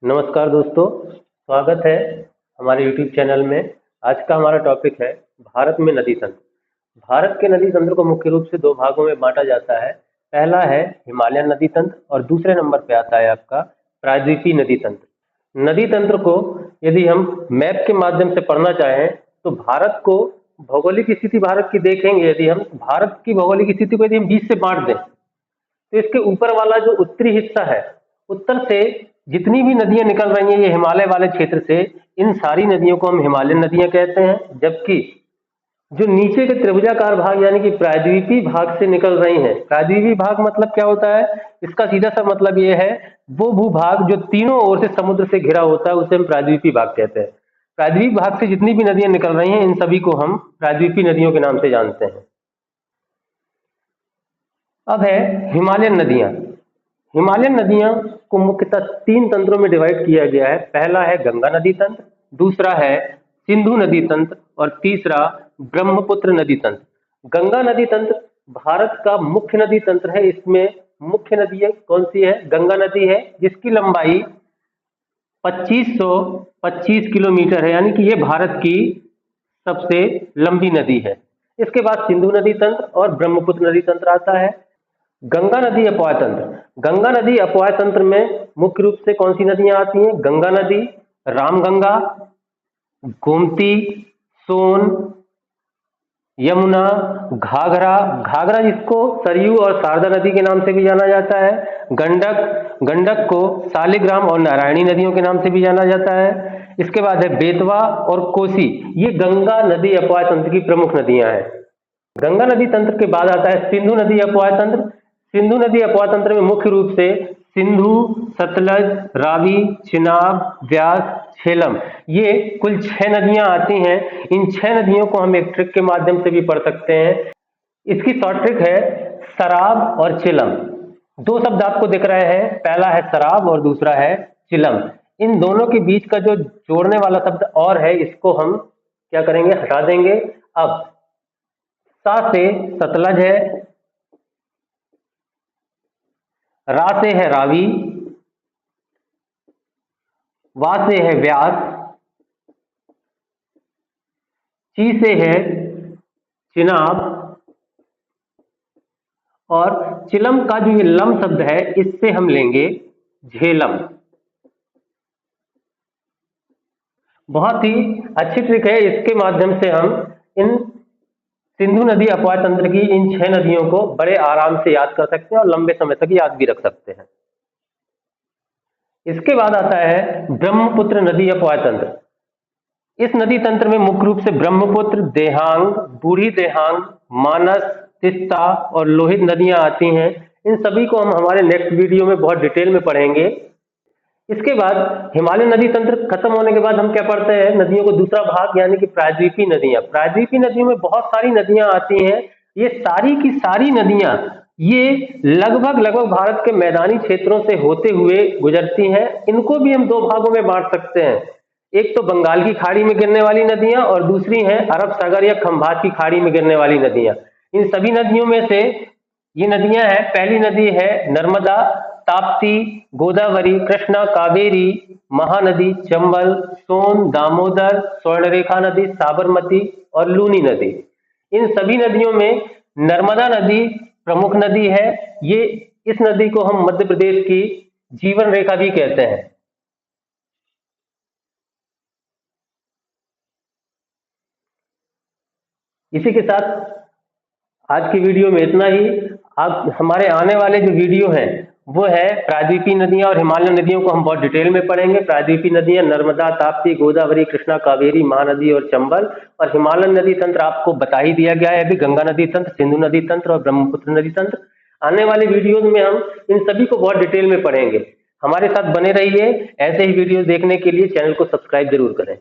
नमस्कार दोस्तों, स्वागत है हमारे YouTube चैनल में। आज का हमारा टॉपिक है भारत में नदी तंत्र। भारत के नदी तंत्र को मुख्य रूप से दो भागों में बांटा जाता है। पहला है हिमालयन नदी तंत्र और दूसरे नंबर पे आता है आपका प्रायद्वीपीय नदी तंत्र। नदी तंत्र को यदि हम मैप के माध्यम से पढ़ना चाहें तो भारत को भौगोलिक स्थिति भारत की देखेंगे। यदि हम भारत की भौगोलिक स्थिति को यदि हम 20 से बांट दें तो इसके ऊपर वाला जो उत्तरी हिस्सा है, उत्तर से जितनी भी नदियां निकल रही हैं ये हिमालय वाले क्षेत्र से, इन सारी नदियों को हम हिमालयन नदियां कहते हैं। जबकि जो नीचे के त्रिभुजाकार भाग यानी कि प्रायद्वीपीय भाग से निकल रही हैं, प्रायद्वीपीय भाग मतलब क्या होता है, इसका सीधा सा मतलब ये है वो भूभाग जो तीनों ओर से समुद्र से घिरा होता है उसे हम प्रायद्वीपीय भाग कहते हैं। प्रायद्वीपीय भाग से जितनी भी नदियां निकल रही हैं इन सभी को हम प्रायद्वीपीय नदियों के नाम से जानते हैं। अब है हिमालयन नदियां। हिमालयन नदियां को मुख्यतः तीन तंत्रों में डिवाइड किया गया है। पहला है गंगा नदी तंत्र, दूसरा है सिंधु नदी तंत्र और तीसरा ब्रह्मपुत्र नदी तंत्र। गंगा नदी तंत्र भारत का मुख्य नदी तंत्र है। इसमें मुख्य नदी कौन सी है? गंगा नदी है, जिसकी लंबाई 2525 किलोमीटर है, यानी कि ये भारत की सबसे लंबी नदी है। इसके बाद सिंधु नदी तंत्र और ब्रह्मपुत्र नदी तंत्र आता है। गंगा नदी अपवाय तंत्र। गंगा नदी अपवाय तंत्र में मुख्य रूप से कौन सी नदियां आती हैं? गंगा नदी, रामगंगा, गोमती, सोन, यमुना, घाघरा, घाघरा जिसको सरयू और शारदा नदी के नाम से भी जाना जाता है, गंडक, गंडक को शालिग्राम और नारायणी नदियों के नाम से भी जाना जाता है। इसके बाद है बेतवा और कोसी। ये गंगा नदी अपवाय तंत्र की प्रमुख नदियां हैं। गंगा नदी तंत्र के बाद आता है सिंधु नदी अपवाय तंत्र। सिंधु नदी अपवाय तंत्र में मुख्य रूप से सिंधु, सतलज, रावी, चिनाब, व्यास, झेलम, ये कुल 6 नदियां आती हैं। इन 6 नदियों को हम एक ट्रिक के माध्यम से भी पढ़ सकते हैं। इसकी शॉर्ट ट्रिक है सराब और चिलम। दो शब्द आपको दिख रहे हैं, पहला है सराब और दूसरा है चिलम। इन दोनों के बीच का जो जोड़ने वाला शब्द और है, इसको हम क्या करेंगे? हटा देंगे। अब सा से सतलज है, रा से है रावी, वा से है व्यास, ची से है चिनाब और चिलम का जो ये लम शब्द है इससे हम लेंगे झेलम। बहुत ही अच्छी ट्रिक है, इसके माध्यम से हम इन सिंधु नदी अपवाय तंत्र की इन 6 नदियों को बड़े आराम से याद कर सकते हैं और लंबे समय तक याद भी रख सकते हैं। इसके बाद आता है ब्रह्मपुत्र नदी अपवाय तंत्र। इस नदी तंत्र में मुख्य रूप से ब्रह्मपुत्र, देहांग, बूढ़ी देहांग, मानस, तिस्ता और लोहित नदियां आती हैं। इन सभी को हम हमारे नेक्स्ट वीडियो में बहुत डिटेल में पढ़ेंगे। इसके बाद हिमालयन नदी तंत्र खत्म होने के बाद हम क्या पढ़ते हैं? नदियों को दूसरा भाग यानी कि प्रायद्वीपीय नदियां। प्रायद्वीपीय नदियों में बहुत सारी नदियां आती हैं। ये सारी की सारी नदियां ये लगभग लगभग भारत के मैदानी क्षेत्रों से होते हुए गुजरती हैं। इनको भी हम दो भागों में बांट सकते हैं। एक तो बंगाल की खाड़ी में गिरने वाली नदियां और दूसरी है अरब सागर या खंभात की खाड़ी में गिरने वाली नदियां। इन सभी नदियों में से ये नदियां हैं, पहली नदी है नर्मदा, ताप्ती, गोदावरी, कृष्णा, कावेरी, महानदी, चंबल, सोन, दामोदर, स्वर्णरेखा नदी, साबरमती और लूनी नदी। इन सभी नदियों में नर्मदा नदी प्रमुख नदी है। ये इस नदी को हम मध्य प्रदेश की जीवन रेखा भी कहते हैं। इसी के साथ आज की वीडियो में इतना ही। आप हमारे आने वाले जो वीडियो हैं वो है प्रायद्वीपीय नदियां और हिमालयन नदियों को हम बहुत डिटेल में पढ़ेंगे। प्रायद्वीपीय नदियां नर्मदा, ताप्ती, गोदावरी, कृष्णा, कावेरी, महानदी और चंबल। और हिमालयन नदी तंत्र आपको बता ही दिया गया है अभी, गंगा नदी तंत्र, सिंधु नदी तंत्र और ब्रह्मपुत्र नदी तंत्र। आने वाले वीडियोज में हम इन सभी को बहुत डिटेल में पढ़ेंगे। हमारे साथ बने रहिए। ऐसे ही वीडियो देखने के लिए चैनल को सब्सक्राइब जरूर करें।